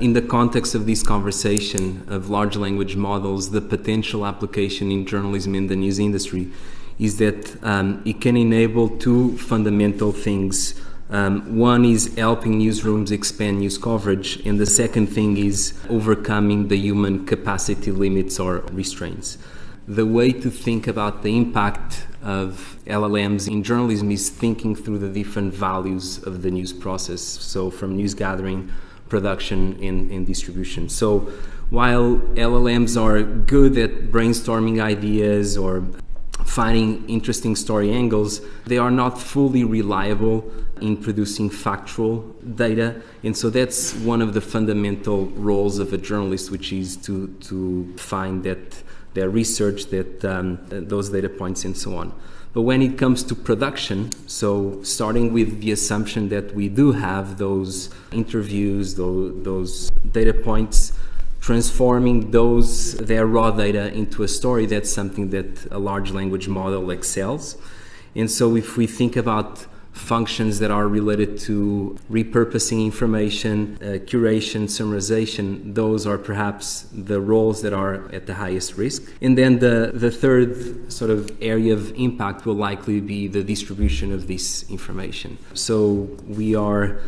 In the context of this conversation of large language models, the potential application in journalism in the news industry is that it can enable two fundamental things. One is helping newsrooms expand news coverage, and the second thing is overcoming the human capacity limits or restraints. The way to think about the impact of LLMs in journalism is thinking through the different values of the news process, so from news gathering, production, and distribution. So while LLMs are good at brainstorming ideas or finding interesting story angles, they are not fully reliable in producing factual data. And so that's one of the fundamental roles of a journalist, which is to find that their research, that those data points and so on. But when it comes to production, so starting with the assumption that we do have those interviews, those data points, transforming their raw data into a story, that's something that a large language model excels. And so if we think about functions that are related to repurposing information, curation, summarization, those are perhaps the roles that are at the highest risk. And then the third sort of area of impact will likely be the distribution of this information. So we are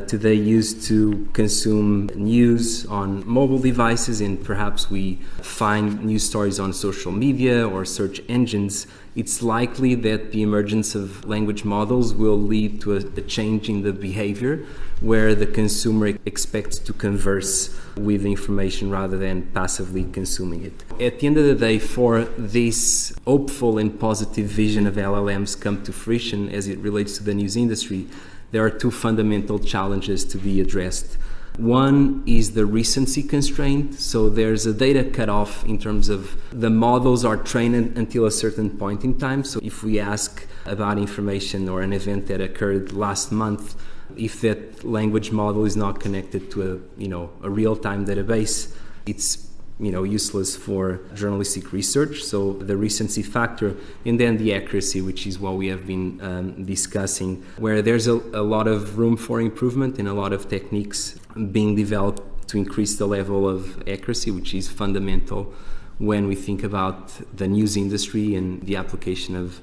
today used to consume news on mobile devices, and perhaps we find news stories on social media or search engines. It's likely that the emergence of language models will lead to a change in the behavior where the consumer expects to converse with information rather than passively consuming it. At the end of the day, for this hopeful and positive vision of LLMs come to fruition as it relates to the news industry, there are two fundamental challenges to be addressed. One is the recency constraint. So there's a data cutoff in terms of the models are trained until a certain point in time. So if we ask about information or an event that occurred last month, if that language model is not connected to a real-time database, it's useless for journalistic research. So the recency factor, and then the accuracy, which is what we have been discussing, where there's a lot of room for improvement and a lot of techniques being developed to increase the level of accuracy, which is fundamental when we think about the news industry and the application of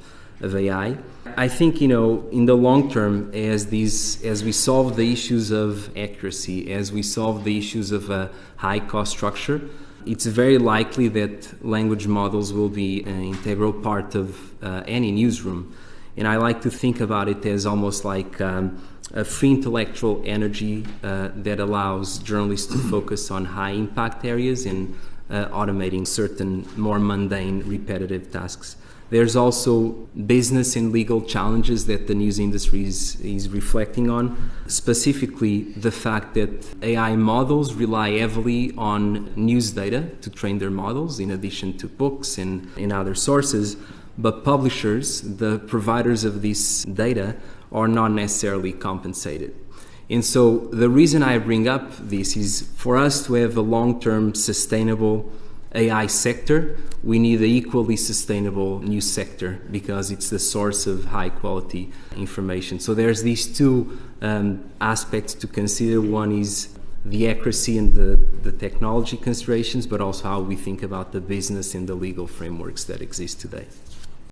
AI. I think, in the long term, as we solve the issues of accuracy, as we solve the issues of a high cost structure, it's very likely that language models will be an integral part of any newsroom. And I like to think about it as almost like a free intellectual energy that allows journalists to focus on high impact areas and automating certain more mundane, repetitive tasks. There's also business and legal challenges that the news industry is reflecting on, specifically the fact that AI models rely heavily on news data to train their models, in addition to books and other sources. But publishers, the providers of this data, are not necessarily compensated. And so the reason I bring up this is for us to have a long-term sustainable AI sector, we need an equally sustainable news sector because it's the source of high quality information. So there's these two aspects to consider. One is the accuracy and the technology considerations, but also how we think about the business and the legal frameworks that exist today.